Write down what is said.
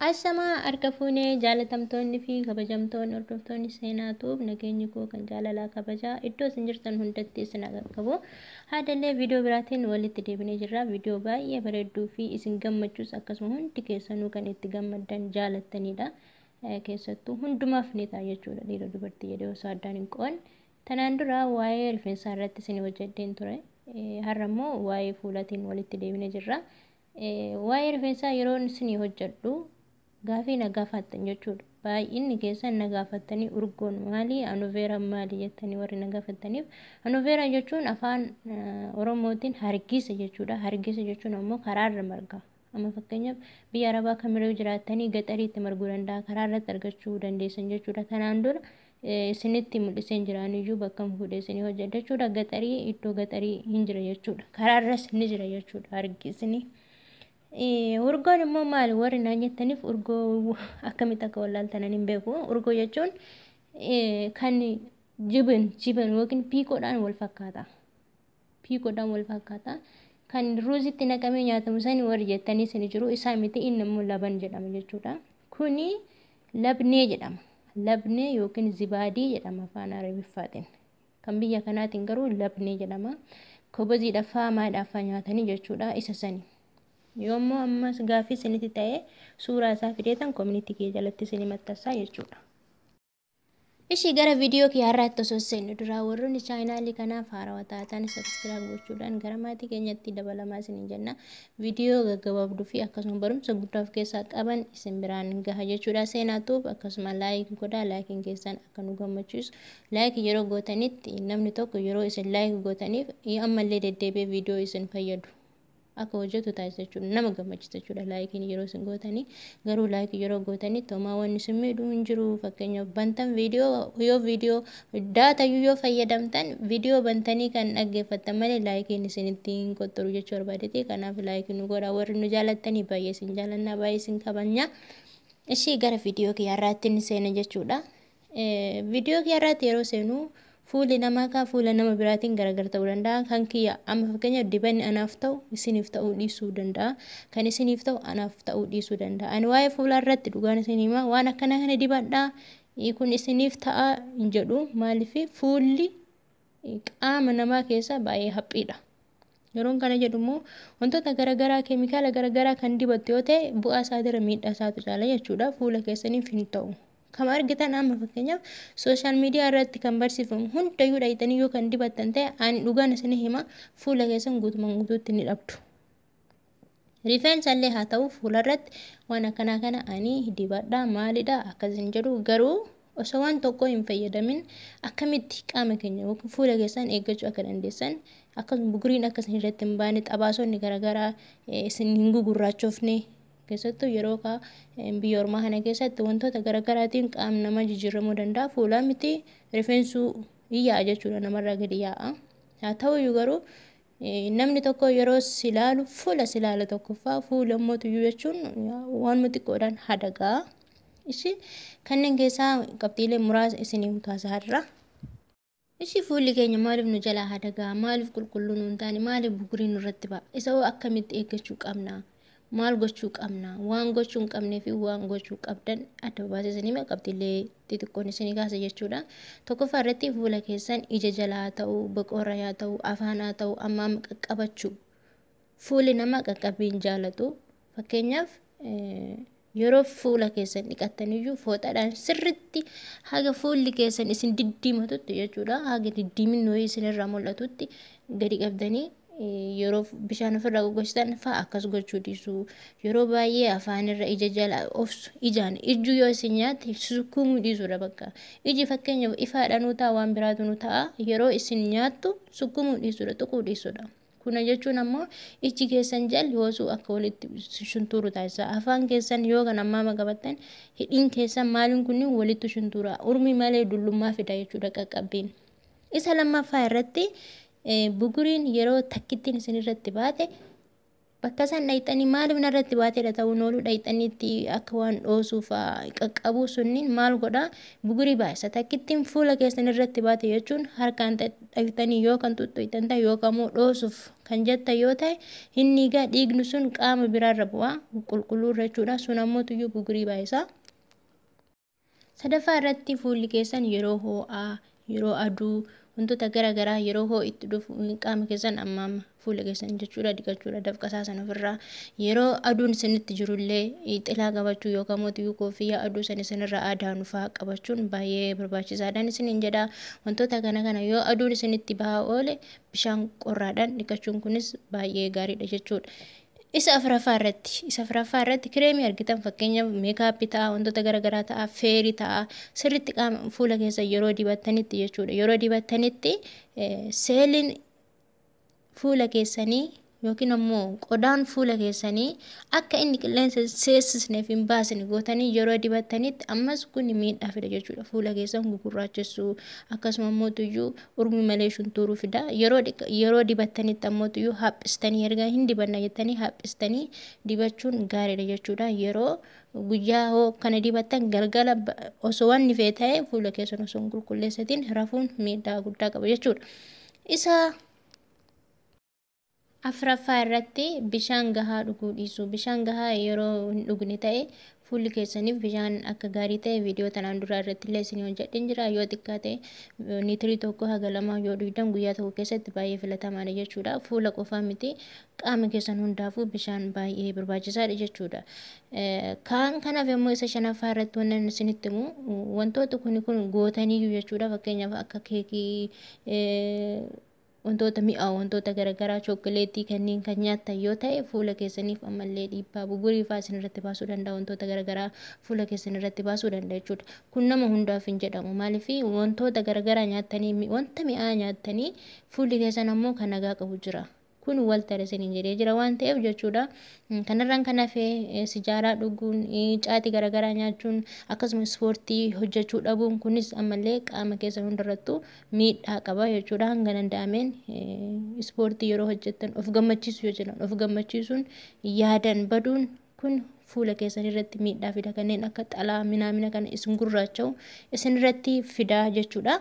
Ashamaa harka fuunee jaalatamtoonni fi kabajamtoonni hordoftoonni seenaatuuf nageenyi koo kan jaalalaa kabajaa iddoo isin jirtan hundatti isin qabu. Haadallee viidiyoo biraatiin walitti deebinee jirra. Viidiyoo baay'ee bareedduu fi isin gammachiisu akkasuma hundi keessanuu kan itti gammaddan jaalattanidha. Keessattuu hundumaaf ni ta'a jechuudha. Dhiira dubartii jedhee osoo addaan hin qo'an. Tanaan dura waa'ee rifeensaa irratti isin hojjedheen ture. Har'a immoo waa'ee fuulaatiin walitti deebinee jirra. Waa'ee rifeensaa yeroo isin hojjedhu gaafii na gaafattan jechuudha. Baay'inni keessan na gaafattanii urgoon maali, anoveeraan maali jettanii warri na gaafattaniif. Anoveeraa jechuun afaan Oromootiin hargisa jechuudha. Hargisa jechuun ammoo karaarra marga. Amma fakkeenyaaf biyya Arabaa kamirra jiraattanii gaxariitti marguu danda'a. Karaarratti argachuu dandeessan jechuudha. Kanaan dura isinitti mul'iseen jiraaniyyuu bakka fuudhee isinii hojjedha jechuudha. Gaxarii iddoo gaxarii hin jira jechuudha. Karaarras ni jira jechuudha hargisni. Urgoon immoo maali warri naan jettaniif urgoo akkamitti akka wallaaltanan hin beeku. Urgoo jechuun kan jiban yookiin piikoodhaan wal fakkaata. Piikoodhaan wal fakkaata. Kan ruuzitti naqamee nyaatamu sani warri jettanii sini jiru. Isaa miti inni immoo laban jedhama jechuudha. Kuni labnee jedhama. Labnee yookiin zibaadii jedhama afaan Arabiffaatiin. Kan biyya kanaatiin garuu labnee jedhama. Koboziidhaaf maadhaaf nyaatanii jechuudha isa sani. Yoommoo ammas gaafii isinitti ta'ee suuraa isaa fideetan community kee jalatti isinii maxxansaa jechuudha. Ishii gara viidiyoo kee har'aatti osoo seennu duraa warroonni chaanaalii kanaaf haarawaa taatan subscribe gochuudhaan gara maatii keenyatti dabalamaa isiniin jenna. Viidiyoo gaggabaabduu fi akkasuma barumsa guddaa of keessaa qaban isin biraan gaha jechuudha. Seenaatuuf akkasuma laayik godhaa. Laayikiin keessan akka nu gammachiisu. Laayik yeroo gootanitti namni tokko yeroo isin laayik gootaniif ammallee deddeebi'ee viidiyoo isin fayyadu akka hojjetu taasisa jechuudha. Nama gammachiisa jechuudha laayikiin yeroo isin gootanii. Garuu laayikii yeroo gootanii tomaa wanni isin miidhuu hin jiru. Fakkeenyaaf bantan viidiyoo daatayyuu yoo fayyadamtan viidiyoo bantanii kan dhaggeeffattan malee laayikiin isinitti hin qoxxoru jechuu barbaadeti. Kanaaf laayikii nu godhaa. Warri nu jaalattanii baay'ee isin jaalannaa, baay'ee isin kabajna. Ishii gara viidiyoo kee har'aatti ni seena jechuudha. Viidiyoo kee har'aatti yeroo seenu fuuli namaa kaa fuula nama biraatiin garagar ta'uu danda'a. Kan kiyya amma fakkeenyaaf dibanni anaaf ta'u isiniif ta'uu dhiisuu danda'a. Kan isiniif ta'u anaaf ta'uu dhiisuu danda'a. Ani waa'ee fuulaa irratti dhugaan isin himaa waan akkana kana dibadhaa kun isiniif ta'a hin jedhu. Maaliif fuulli qaama namaa keessa baay'ee haphiidha. Yeroon kana jedhu immoo wantoota garagaraa keemikaala garagaraa kan dibattu yoo ta'e bu'aa isaatirra miidhaa isaatu caala jechuudha. Fuula keessaniif hin ta'u. Kama argitan amma fakkeenyaaf sooshaal miidiyaa irratti kan barsiifamu hundayyuu dhayitanii yoo kan dibattan ta'e ani dhugaan isin hima fuula keessan guutumaan guutuutti ni dhabdu. Rifeensa illee haa ta'u fuula irratti waan akkanaa kana ani dibadhaa maalidha akkasin jedhu garuu osoo waan tokko hin fayyadamin akkamitti qaama keenya yookiin fuula keessan eeggachuu akka dandeessan akkasuma buguriin akkasii irratti hin baane xabaasonni garagaraa isin hin gugurraachoofne. Keessattuu yeroo biyya ormaa kana keessatti wantoota garagaraatiin qaamni namaa jijjiiramuu danda'a. Fuulaa miti rifeensuu yaa'a jechuudha namarraa gadi yaa'a. Haa ta'uyyuu garuu namni tokko yeroo silaalu fuula silaala tokkoffaa fuula mootiyyuu jechuun waan xiqqoodhaan hadagaa. Ishii kanneen keessaa qabxiilee muraasa isiniif kaasaa har'a. Ishii fuulli keenya maaliif nu jalaa hadagaa? Maaliif qulqulluu nu hin taane? Maaliif buguriin nurratti ba'a? Isa hoo akkamitti eeggachuu qabna? Maal gochuu qabna? Waan gochuu hin qabnee fi waan gochuu qabdan adda baasisanii qabxiilee xixiqqoon isinii kaasa jechuudha. Tokkoffaa irratti fuula keessan ija jalaa haa ta'u, boqorra haa ta'u, afaan haa ta'u, amma qaqqabachuu. Fuulli namaa qaqqabbii hin jaalatu. Fakkeenyaaf yeroo fuula keessan dhiqattaniyyuu fooxaadhaan sirritti haga fuulli keessan isin diddiimatutti jechuudha. Haga diddiimin wayii isinirraa mul'atutti gadi qabdanii yeroo bishaan ofirraa goggositan fa'a akkas gochuu dhiisu. Yeroo baay'ee afaanirra ija jala obsu ijaan ijju yoo isin nyaatte sukkuumuu dhiisudha bakka. Iji fakkeenyaaf ifaadhaanuu ta'a waan biraatu ta'a yeroo isin nyaattu sukkuumuu dhiisudha tuquu dhiisudha. Kuna jechuun ammoo iji keessan jalli hoosuu akka walitti shuntuuru taasisa. Afaan keessan yoo kan ammaa qabattan hidhiin keessan maaliin kunniin walitti shuntuura. Urmii malee dullummaa fida jechuudha qaqqabbiin. Isa lammaffaa irratti buguriin yeroo takkittiin isin irratti baate bakka san dhayxanii maaliif narratti baateedha ta'uun oolu dhayxaniitti akka waan dhoosuuf qaqqabuu sunniin maal godha bugurii baay'isa. Takkittiin fuula keessan irratti baate jechuun harkaan dhayxanii yookaan tuttuqxan ta'e yookaan immoo dhoosuuf kan jetta yoo ta'e inni egaa dhiigni sun qaama biraarra bu'aa qulqulluu irra jechuudha. Sun ammoo tuyyuu bugurii baay'isa. Sadaffaa irratti fuulli keessan yeroo ho'aa, yeroo aduu, wantoota garaagaraa yeroo ho'itti dhufu qaama keessan amma fuula keessan jechuudha dhiqachuudha dafqasaa sana ofirraa yeroo aduun isinitti jirullee xilaa qabachuu yookaan mootiyyuu koofiyyaa aduu sana isinirraa aadaanu fa'aa qabachuun baay'ee barbaachisaadhaan isiniin jedha. Wantoota kana yoo aduun isinitti bahaa oole bishaan qorraadhaan dhiqachuun kunis baay'ee gaariidha jechuudha. Isa afuraffaa irratti kireemii argitan fakkeenyaaf meekaappii ta'a, wantoota garaagaraa ta'a, feerii ta'a, sirriitti qaama fuula keessa yeroo dibattanitti jechuudha. Yeroo dibattanitti seeliin fuula keessanii yookiin ammoo qodaan fuula keessanii akka inni qilleensa seessisneef hin baasne gootanii yeroo dibattanitti ammas kun miidhaa fida jechuudha. Fuula keessan gugurraachessuu akkasuma ammoo tuyyuu urmi malee shuntuuruu fida. Yeroo dibattanitti ammoo tuyyuu haaphistanii erga hin dibanna jettanii haaphistanii dibachuun gaariidha jechuudha. Yeroo guyyaa hoo kana dibattan galgala osoo wanni fee ta'e fuula keessan osoo hin qulqulleessatiin rafuun miidhaa guddaa qaba jechuudha. Isa afuraffaa irratti bishaan gahaa dhuguu dhiisuu. Bishaan gahaa yeroo hin dhugne ta'e fuulli keessaniif bishaan akka gaarii ta'e viidiyoo tanaan duraa irratti illee isin hojjedheen jira. Yoo xiqqaate liitirii tokko haga lamaa yoo dhugdan guyyaa tokko keessatti baay'ee filatamaadha jechuudha. Fuula qofaa miti qaama keessan hundaafuu bishaan baay'ee barbaachisaadha jechuudha. Kanaaf immoo isa shanaffaa irratti wannan isinitti himu wantoota kun gootaniyyuu jechuudha. Fakkeenyaaf akka keekii wantoota mi'aa wantoota garaagaraa chookoleetii kanneen kan nyaattan yoo ta'e fuula keessaniif ammallee dhiibbaa bugurii fa'aa isin irratti baasuu danda'a. Wantoota garaagaraa fuula keessan irratti baasuu danda'a jechuudha. Kun nama hundaaf hin jedhamu. Maaliif wantoota garaagaraa nyaattanii wanta mi'aa nyaattanii fuulli keessan ammoo kan nagaa qabu jira. Kun waltara isiniin jedhee jira waan ta'eef jechuudha. Kanarraan kan hafe sijaaraa dhuguun, caatii garaagaraa nyaachuun akkasumas ispoortii hojjechuu dhabuun kunis ammallee qaama keessan hundarrattuu miidhaa qaba jechuudha. Hanga danda'ameen ispoortii yeroo hojjettan of gammachiisu yoo jedhan of gammachiisuun yaadan baduun kun fuula keessan irratti miidhaa fida. Kanneen akka xalaa minaamina kana isin gurraacha'u isin irratti fidaa jechuudha.